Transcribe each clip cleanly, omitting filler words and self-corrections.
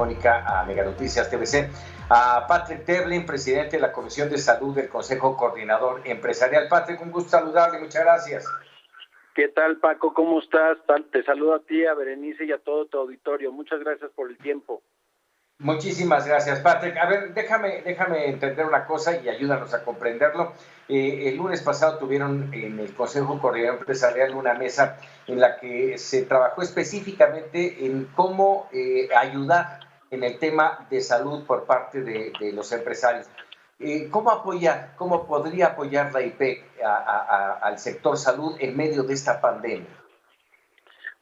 telefónica a Mega Noticias TVC a Patrick Devlin, presidente de la Comisión de Salud del Consejo Coordinador Empresarial. Patrick, un gusto saludarle, muchas gracias. ¿Qué tal, Paco? ¿Cómo estás? Te saludo a ti, a Berenice y a todo tu auditorio. Muchas gracias por el tiempo. Muchísimas gracias, Patrick. A ver, déjame entender una cosa y ayúdanos a comprenderlo. El lunes pasado tuvieron en el Consejo Coordinador Empresarial una mesa en la que se trabajó específicamente en cómo ayudar en el tema de salud por parte de los empresarios. ¿Cómo podría apoyar la IPEC al sector salud en medio de esta pandemia?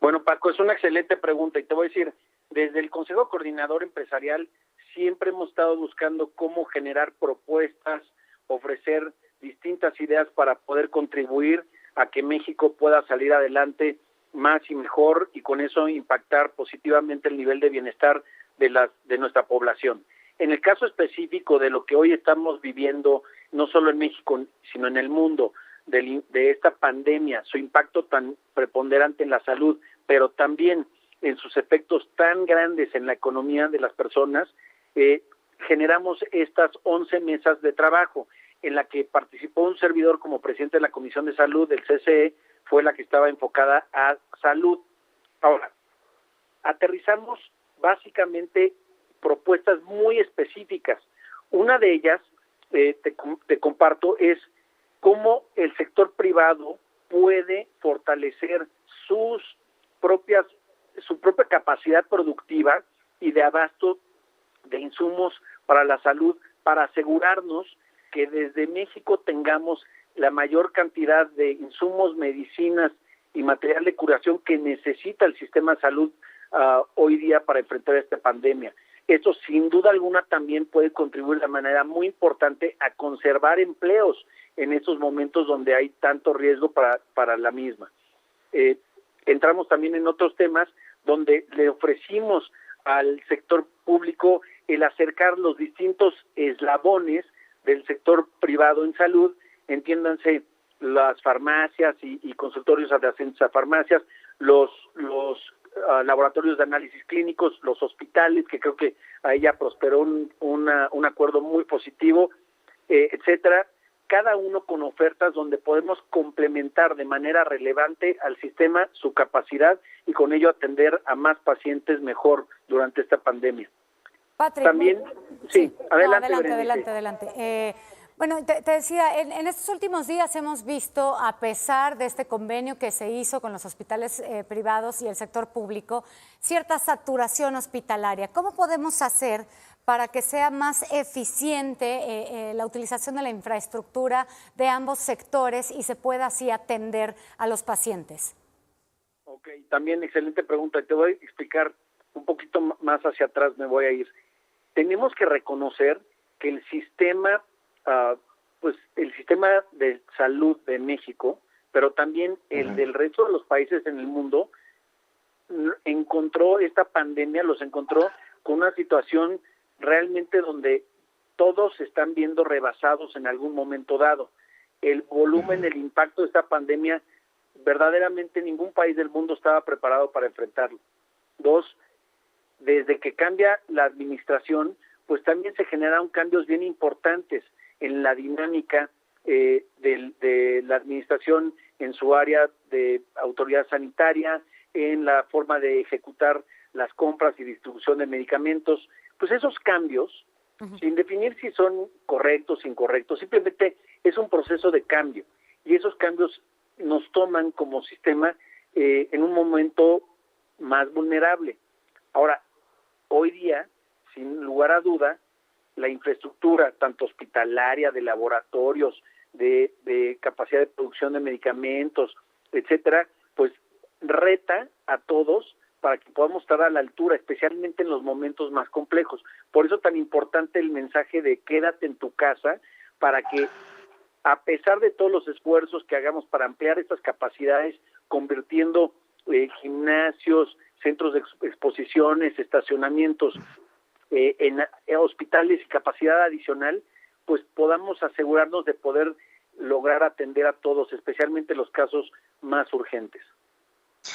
Bueno, Paco, es una excelente pregunta y te voy a decir, desde el Consejo Coordinador Empresarial siempre hemos estado buscando cómo generar propuestas, ofrecer distintas ideas para poder contribuir a que México pueda salir adelante más y mejor y con eso impactar positivamente el nivel de bienestar de nuestra población. En el caso específico de lo que hoy estamos viviendo, no solo en México, sino en el mundo, de esta pandemia, su impacto tan preponderante en la salud, pero también en sus efectos tan grandes en la economía de las personas, generamos estas 11 mesas de trabajo, en la que participó un servidor como presidente de la Comisión de Salud del CCE, fue la que estaba enfocada a salud. Ahora, aterrizamos básicamente propuestas muy específicas. Una de ellas, te comparto, es cómo el sector privado puede fortalecer su propia capacidad productiva y de abasto de insumos para la salud, para asegurarnos que desde México tengamos la mayor cantidad de insumos, medicinas y material de curación que necesita el sistema de salud hoy día para enfrentar esta pandemia. Esto sin duda alguna también puede contribuir de manera muy importante a conservar empleos en estos momentos donde hay tanto riesgo para la misma. Entramos también en otros temas donde le ofrecimos al sector público el acercar los distintos eslabones del sector privado en salud, entiéndanse las farmacias y consultorios adyacentes a farmacias, los laboratorios de análisis clínicos, los hospitales, que creo que ahí ya prosperó un acuerdo muy positivo, etcétera, cada uno con ofertas donde podemos complementar de manera relevante al sistema su capacidad y con ello atender a más pacientes mejor durante esta pandemia. Patrick, también, sí, adelante. Bueno, te decía, en estos últimos días hemos visto, a pesar de este convenio que se hizo con los hospitales privados y el sector público, cierta saturación hospitalaria. ¿Cómo podemos hacer para que sea más eficiente la utilización de la infraestructura de ambos sectores y se pueda así atender a los pacientes? Ok, también excelente pregunta. Te voy a explicar un poquito más hacia atrás, me voy a ir. Tenemos que reconocer que el sistema de salud de México, pero también el del resto de los países en el mundo, esta pandemia los encontró con una situación realmente donde todos se están viendo rebasados en algún momento dado. El volumen, el impacto de esta pandemia, verdaderamente ningún país del mundo estaba preparado para enfrentarlo. Dos, desde que cambia la administración, pues también se generaron cambios bien importantes en la dinámica de la administración en su área de autoridad sanitaria, en la forma de ejecutar las compras y distribución de medicamentos. Pues esos cambios, sin definir si son correctos o incorrectos, simplemente es un proceso de cambio. Y esos cambios nos toman como sistema en un momento más vulnerable. Ahora, hoy día, sin lugar a duda, la infraestructura, tanto hospitalaria, de laboratorios, de capacidad de producción de medicamentos, etcétera, pues reta a todos para que podamos estar a la altura, especialmente en los momentos más complejos. Por eso tan importante el mensaje de quédate en tu casa, para que a pesar de todos los esfuerzos que hagamos para ampliar estas capacidades, convirtiendo gimnasios, centros de exposiciones, estacionamientos, en hospitales y capacidad adicional, pues podamos asegurarnos de poder lograr atender a todos, especialmente los casos más urgentes.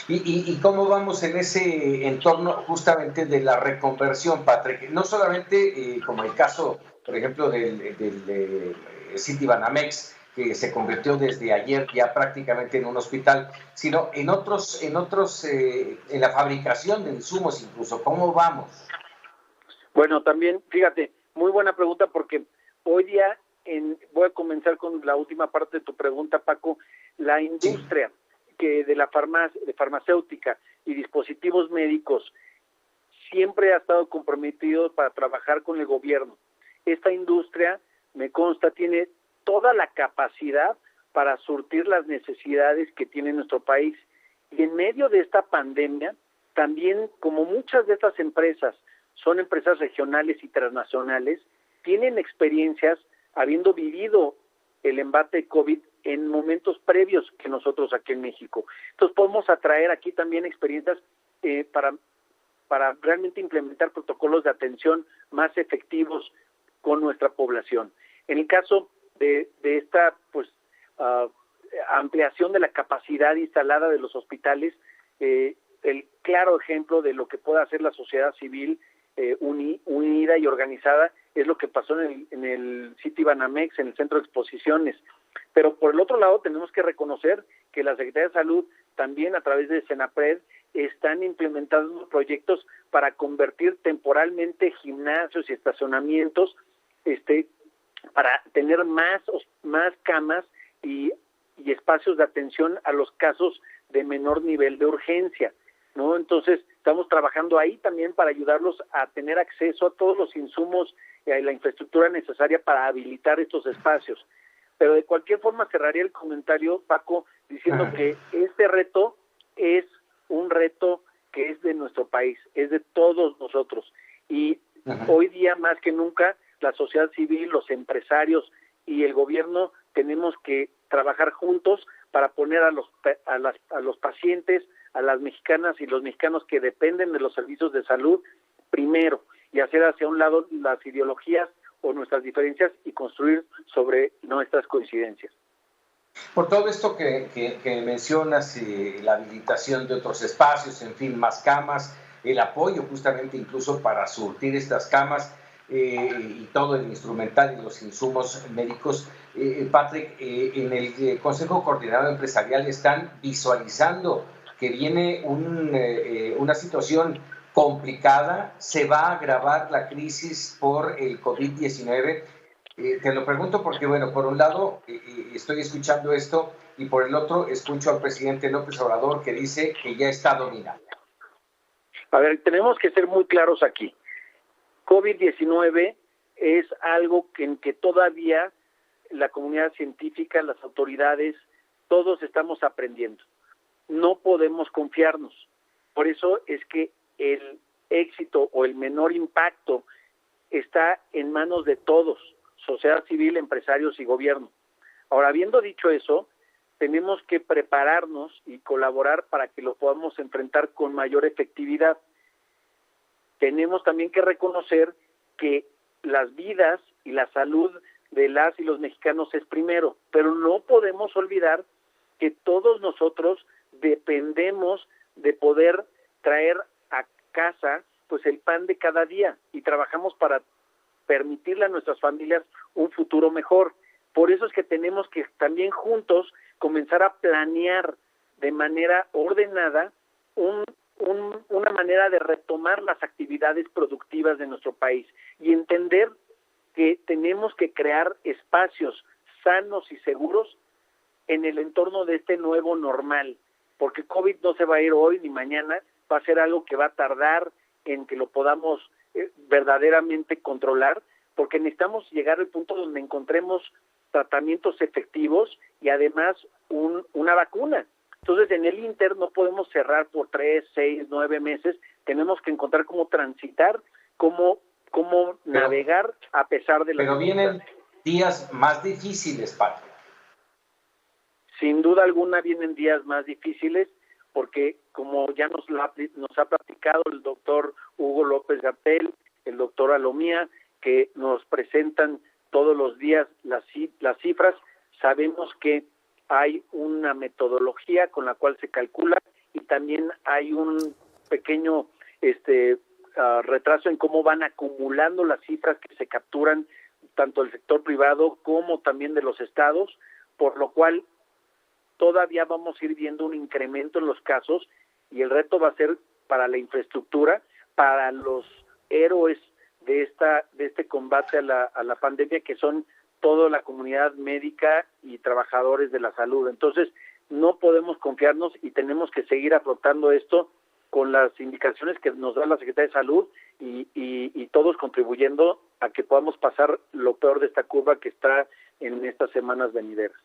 ¿Y cómo vamos en ese entorno justamente de la reconversión, Patrick? No solamente como el caso, por ejemplo, del Citibanamex, que se convirtió desde ayer ya prácticamente en un hospital, sino en en la fabricación de insumos incluso. ¿Cómo vamos? Bueno, también, fíjate, muy buena pregunta porque hoy día, voy a comenzar con la última parte de tu pregunta, Paco. La industria de la farmacéutica y dispositivos médicos siempre ha estado comprometido para trabajar con el gobierno. Esta industria, me consta, tiene toda la capacidad para surtir las necesidades que tiene nuestro país. Y en medio de esta pandemia, también como muchas de estas empresas son empresas regionales y transnacionales, tienen experiencias habiendo vivido el embate COVID en momentos previos que nosotros aquí en México. Entonces podemos atraer aquí también experiencias para realmente implementar protocolos de atención más efectivos con nuestra población. En el caso de esta ampliación de la capacidad instalada de los hospitales, el claro ejemplo de lo que puede hacer la sociedad civil unida y organizada es lo que pasó en el Citibanamex, en el Centro de Exposiciones. Pero por el otro lado tenemos que reconocer que la Secretaría de Salud también a través de Senapred están implementando proyectos para convertir temporalmente gimnasios y estacionamientos para tener más camas y espacios de atención a los casos de menor nivel de urgencia, ¿no? Entonces, estamos trabajando ahí también para ayudarlos a tener acceso a todos los insumos y a la infraestructura necesaria para habilitar estos espacios. Pero de cualquier forma cerraría el comentario, Paco, diciendo que este reto es un reto que es de nuestro país, es de todos nosotros. Y hoy día más que nunca, la sociedad civil, los empresarios y el gobierno tenemos que trabajar juntos para poner a los pacientes, a las mexicanas y los mexicanos que dependen de los servicios de salud primero, y hacer hacia un lado las ideologías o nuestras diferencias y construir sobre nuestras coincidencias. Por todo esto que mencionas, la habilitación de otros espacios, en fin, más camas, el apoyo justamente incluso para surtir estas camas y todo el instrumental y los insumos médicos, Patrick, en el Consejo Coordinador Empresarial están visualizando que viene una situación complicada, se va a agravar la crisis por el COVID-19. Te lo pregunto porque, bueno, por un lado estoy escuchando esto y por el otro escucho al presidente López Obrador que dice que ya está dominado. A ver, tenemos que ser muy claros aquí. COVID-19 es algo en que todavía la comunidad científica, las autoridades, todos estamos aprendiendo. No podemos confiarnos. Por eso es que el éxito o el menor impacto está en manos de todos, sociedad civil, empresarios y gobierno. Ahora, habiendo dicho eso, tenemos que prepararnos y colaborar para que lo podamos enfrentar con mayor efectividad. Tenemos también que reconocer que las vidas y la salud de las y los mexicanos es primero, pero no podemos olvidar que todos nosotros dependemos de poder traer a casa pues el pan de cada día y trabajamos para permitirle a nuestras familias un futuro mejor. Por eso es que tenemos que también juntos comenzar a planear de manera ordenada una manera de retomar las actividades productivas de nuestro país y entender que tenemos que crear espacios sanos y seguros en el entorno de este nuevo normal, porque COVID no se va a ir hoy ni mañana, va a ser algo que va a tardar en que lo podamos verdaderamente controlar, porque necesitamos llegar al punto donde encontremos tratamientos efectivos y además una vacuna. Entonces, en el Inter no podemos cerrar por 3, 6, 9 meses, tenemos que encontrar cómo transitar, cómo navegar a pesar de las... Pero vienen días más difíciles, Patrick. Sin duda alguna vienen días más difíciles, porque como ya nos ha platicado el doctor Hugo López-Gatell, el doctor Alomía, que nos presentan todos los días las cifras, sabemos que hay una metodología con la cual se calcula y también hay un pequeño retraso en cómo van acumulando las cifras que se capturan tanto del sector privado como también de los estados, por lo cual todavía vamos a ir viendo un incremento en los casos y el reto va a ser para la infraestructura, para los héroes de este combate a la pandemia, que son toda la comunidad médica y trabajadores de la salud. Entonces, no podemos confiarnos y tenemos que seguir afrontando esto con las indicaciones que nos da la Secretaría de Salud y todos contribuyendo a que podamos pasar lo peor de esta curva que está en estas semanas venideras.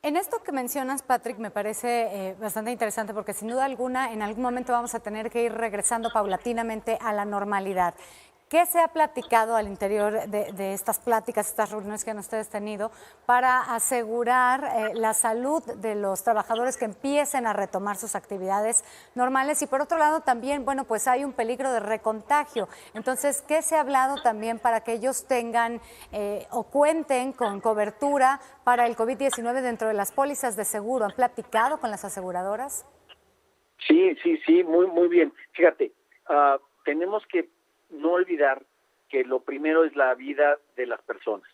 En esto que mencionas, Patrick, me parece bastante interesante porque sin duda alguna en algún momento vamos a tener que ir regresando paulatinamente a la normalidad. ¿Qué se ha platicado al interior de estas pláticas, estas reuniones que han ustedes tenido para asegurar la salud de los trabajadores que empiecen a retomar sus actividades normales? Y por otro lado también, bueno, pues hay un peligro de recontagio. Entonces, ¿qué se ha hablado también para que ellos tengan o cuenten con cobertura para el COVID-19 dentro de las pólizas de seguro? ¿Han platicado con las aseguradoras? Sí, muy bien. Fíjate, tenemos que no olvidar que lo primero es la vida de las personas.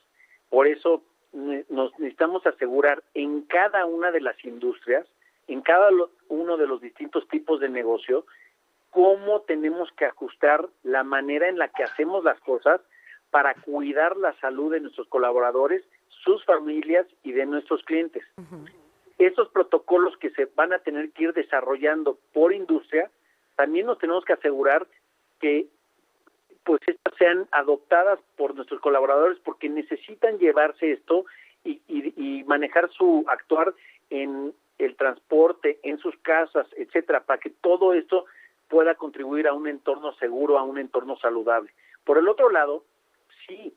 Por eso nos necesitamos asegurar en cada una de las industrias, en cada uno de los distintos tipos de negocio, cómo tenemos que ajustar la manera en la que hacemos las cosas para cuidar la salud de nuestros colaboradores, sus familias y de nuestros clientes. Uh-huh. Estos protocolos que se van a tener que ir desarrollando por industria, también nos tenemos que asegurar que pues estas sean adoptadas por nuestros colaboradores, porque necesitan llevarse esto y manejar su actuar en el transporte, en sus casas, etcétera, para que todo esto pueda contribuir a un entorno seguro, a un entorno saludable. Por el otro lado, sí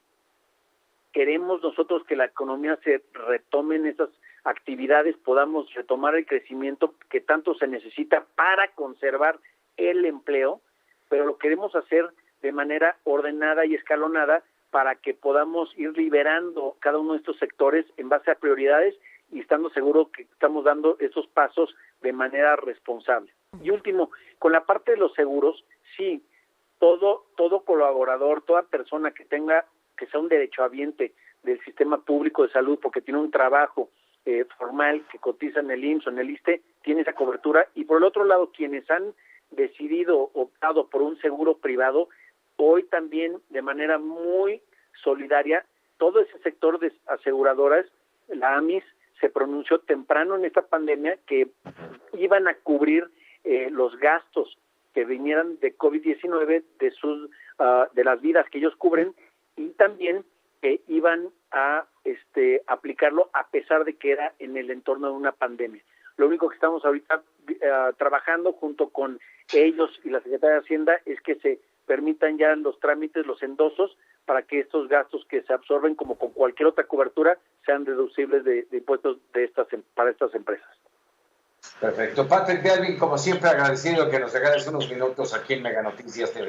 queremos nosotros que la economía se retome en esas actividades, podamos retomar el crecimiento que tanto se necesita para conservar el empleo, pero lo queremos hacer de manera ordenada y escalonada para que podamos ir liberando cada uno de estos sectores en base a prioridades y estando seguros que estamos dando esos pasos de manera responsable. Y último, con la parte de los seguros, sí, todo colaborador, toda persona que sea un derechohabiente del sistema público de salud porque tiene un trabajo formal que cotiza en el IMSS o en el ISSSTE, tiene esa cobertura. Y por el otro lado, quienes han optado por un seguro privado, hoy también de manera muy solidaria, todo ese sector de aseguradoras, la AMIS, se pronunció temprano en esta pandemia que iban a cubrir los gastos que vinieran de COVID-19 de las vidas que ellos cubren y también que iban a aplicarlo a pesar de que era en el entorno de una pandemia. Lo único que estamos ahorita trabajando junto con ellos y la Secretaría de Hacienda es que se permitan ya los trámites, los endosos, para que estos gastos que se absorben como con cualquier otra cobertura sean deducibles de impuestos para estas empresas. Perfecto. Patrick Delvin, como siempre, agradecido que nos regales unos minutos aquí en Mega Noticias TV.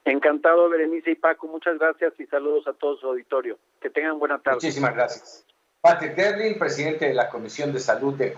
Encantado, Berenice y Paco. Muchas gracias y saludos a todo su auditorio. Que tengan buena tarde. Muchísimas gracias. Patrick Delvin, presidente de la Comisión de Salud de